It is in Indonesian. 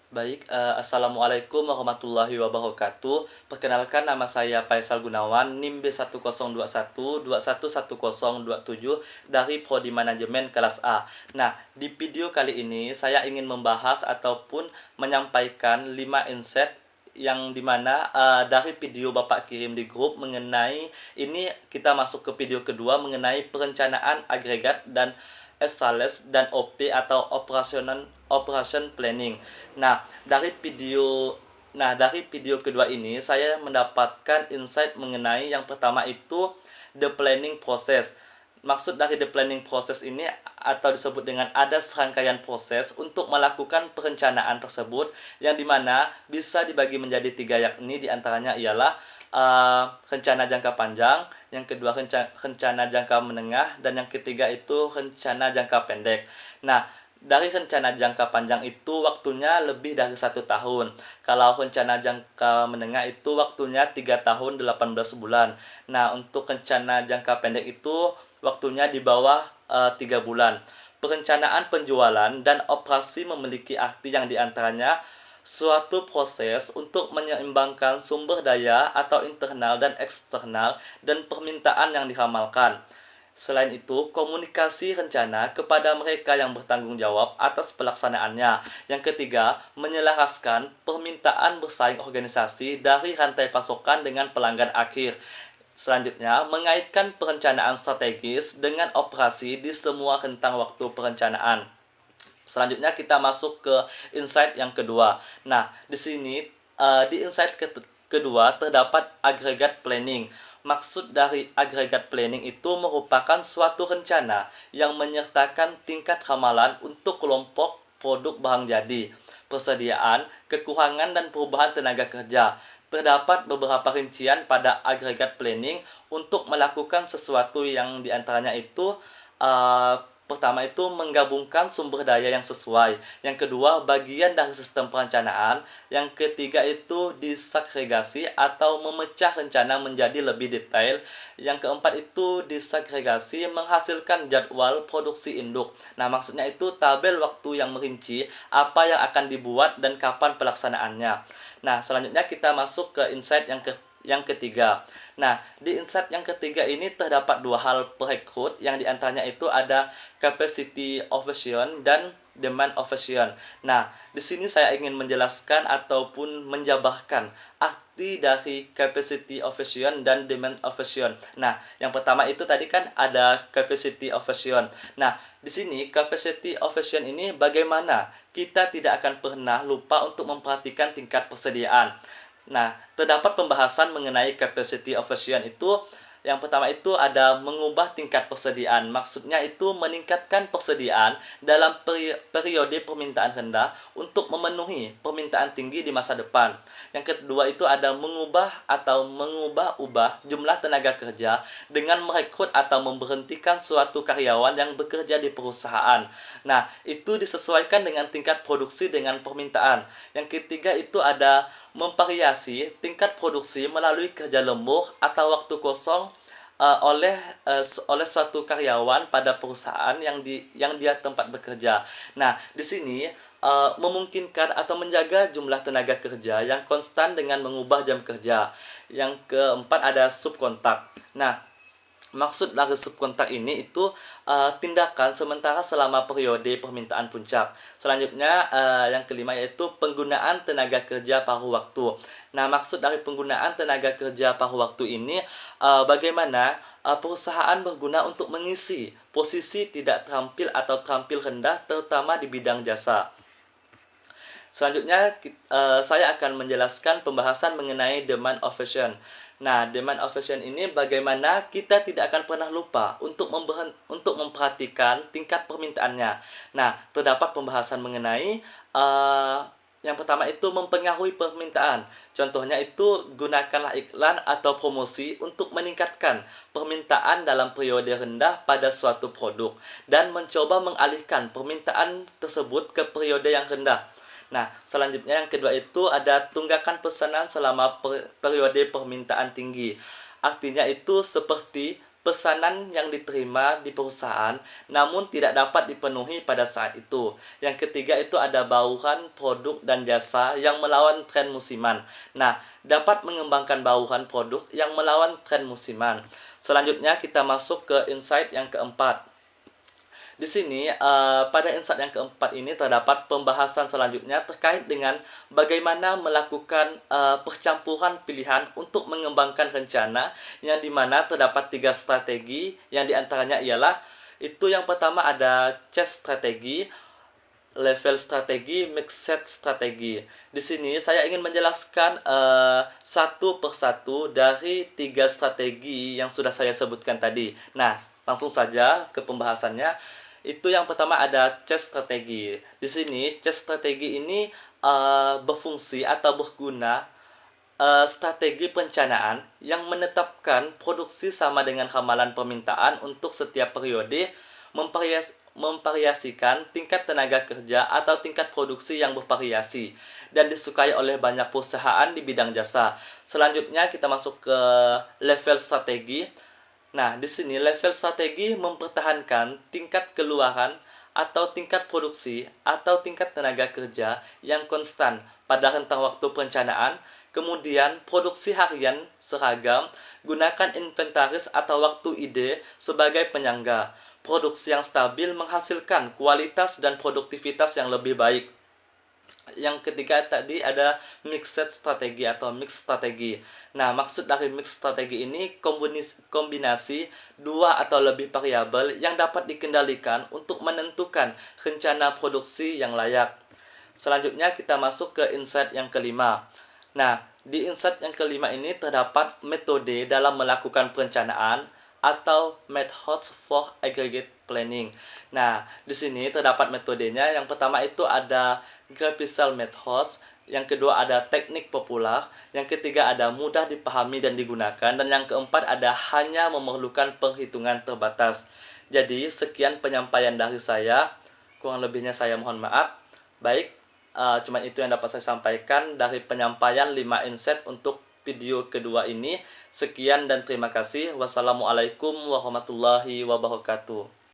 Baik, assalamualaikum warahmatullahi wabarakatuh. Perkenalkan nama saya Faisal Gunawan, NIM B1021 211027 dari Prodi Manajemen kelas A. Nah, di video kali ini saya ingin membahas ataupun menyampaikan 5 insight yang dimana dari video Bapak kirim di grup mengenai ini kita masuk ke video kedua mengenai perencanaan agregat dan SLS dan OP atau Operation Planning. Nah, dari video kedua ini saya mendapatkan insight mengenai yang pertama itu the planning process. Maksud dari the planning process ini atau disebut dengan ada serangkaian proses untuk melakukan perencanaan tersebut yang dimana bisa dibagi menjadi tiga, yakni diantaranya ialah rencana jangka panjang, yang kedua rencana jangka menengah, dan yang ketiga itu rencana jangka pendek. Nah, dari rencana jangka panjang itu waktunya lebih dari 1 tahun. Kalau rencana jangka menengah itu waktunya 3 tahun 18 bulan. Nah, untuk rencana jangka pendek itu waktunya di bawah 3 bulan. Perencanaan penjualan dan operasi memiliki arti yang diantaranya suatu proses untuk menyeimbangkan sumber daya atau internal dan eksternal dan permintaan yang diramalkan. Selain itu, komunikasi rencana kepada mereka yang bertanggung jawab atas pelaksanaannya. Yang ketiga, menyelaraskan permintaan bersaing organisasi dari rantai pasokan dengan pelanggan akhir. Selanjutnya, mengaitkan perencanaan strategis dengan operasi di semua rentang waktu perencanaan. Selanjutnya kita masuk ke insight yang kedua. Nah, di sini di insight kedua terdapat agregat planning. Maksud dari agregat planning itu merupakan suatu rencana yang menyertakan tingkat ramalan untuk kelompok produk barang jadi, persediaan, kekurangan dan perubahan tenaga kerja. Terdapat beberapa rincian pada agregat planning untuk melakukan sesuatu yang diantaranya itu uh, pertama itu menggabungkan sumber daya yang sesuai. Yang kedua, bagian dari sistem perencanaan. Yang ketiga itu disagregasi atau memecah rencana menjadi lebih detail. Yang keempat itu disagregasi menghasilkan jadwal produksi induk. Nah, maksudnya itu tabel waktu yang merinci apa yang akan dibuat dan kapan pelaksanaannya. Nah, selanjutnya kita masuk ke insight yang ketiga. Nah, di insight yang ketiga ini terdapat dua hal perekrut yang diantaranya itu ada capacity of vision dan demand of vision. Nah, di sini saya ingin menjelaskan ataupun menjabarkan arti dari capacity of vision dan demand of vision. Nah, yang pertama itu tadi kan ada capacity of vision. Nah, di sini capacity of vision ini bagaimana kita tidak akan pernah lupa untuk memperhatikan tingkat persediaan. Nah, terdapat pembahasan mengenai capacity of vision itu yang pertama itu ada mengubah tingkat persediaan. Maksudnya itu meningkatkan persediaan dalam periode permintaan rendah untuk memenuhi permintaan tinggi di masa depan. Yang kedua itu ada mengubah atau mengubah-ubah jumlah tenaga kerja dengan merekrut atau memberhentikan suatu karyawan yang bekerja di perusahaan. Nah, itu disesuaikan dengan tingkat produksi dengan permintaan. Yang ketiga itu ada memvariasi tingkat produksi melalui kerja lembur atau waktu kosong oleh oleh suatu karyawan pada perusahaan yang dia tempat bekerja. Nah, di sini memungkinkan atau menjaga jumlah tenaga kerja yang konstan dengan mengubah jam kerja. Yang keempat ada subkontak. Nah, maksud dari subkontak ini itu tindakan sementara selama periode permintaan puncak. Selanjutnya yang kelima yaitu penggunaan tenaga kerja paruh waktu. Nah, maksud dari penggunaan tenaga kerja paruh waktu ini bagaimana perusahaan berguna untuk mengisi posisi tidak terampil atau terampil rendah terutama di bidang jasa. Selanjutnya saya akan menjelaskan pembahasan mengenai demand of fashion. Nah, demand of fashion ini bagaimana kita tidak akan pernah lupa untuk memperhatikan tingkat permintaannya. Nah, terdapat pembahasan mengenai yang pertama itu mempengaruhi permintaan. Contohnya itu gunakanlah iklan atau promosi untuk meningkatkan permintaan dalam periode rendah pada suatu produk dan mencoba mengalihkan permintaan tersebut ke periode yang rendah. Nah, selanjutnya yang kedua itu ada tunggakan pesanan selama periode permintaan tinggi. Artinya itu seperti pesanan yang diterima di perusahaan namun tidak dapat dipenuhi pada saat itu. Yang ketiga itu ada bauran produk dan jasa yang melawan tren musiman. Nah, dapat mengembangkan bauran produk yang melawan tren musiman. Selanjutnya kita masuk ke insight yang keempat. Di sini, pada insight yang keempat ini terdapat pembahasan selanjutnya terkait dengan bagaimana melakukan percampuran pilihan untuk mengembangkan rencana, yang dimana terdapat 3 strategi, yang diantaranya ialah itu yang pertama ada chess strategi, level strategi, mixed strategi. Di sini saya ingin menjelaskan satu persatu dari 3 strategi yang sudah saya sebutkan tadi. Nah, langsung saja ke pembahasannya. Itu yang pertama ada chess strategi. Di sini chess strategi ini berfungsi atau berguna strategi perencanaan yang menetapkan produksi sama dengan ramalan permintaan untuk setiap periode, memvariasikan tingkat tenaga kerja atau tingkat produksi yang bervariasi dan disukai oleh banyak perusahaan di bidang jasa. Selanjutnya kita masuk ke level strategi. Nah, di sini level strategi mempertahankan tingkat keluaran atau tingkat produksi atau tingkat tenaga kerja yang konstan pada rentang waktu perencanaan. Kemudian, produksi harian seragam, gunakan inventaris atau waktu ide sebagai penyangga. Produksi yang stabil menghasilkan kualitas dan produktivitas yang lebih baik. Yang ketiga tadi ada mixed strategi atau mix strategi. Nah, maksud dari mix strategi ini kombinasi dua atau lebih variabel yang dapat dikendalikan untuk menentukan rencana produksi yang layak. Selanjutnya kita masuk ke insight yang kelima. Nah, di insight yang kelima ini terdapat metode dalam melakukan perencanaan atau methods for aggregate planning. Nah, di sini terdapat metodenya. Yang pertama itu ada graphical methods, yang kedua ada teknik populer, yang ketiga ada mudah dipahami dan digunakan, dan yang keempat ada hanya memerlukan penghitungan terbatas. Jadi, sekian penyampaian dari saya. Kurang lebihnya saya mohon maaf. Baik, cuman itu yang dapat saya sampaikan dari penyampaian 5 insight untuk video kedua ini. Sekian dan terima kasih. Wassalamualaikum warahmatullahi wabarakatuh.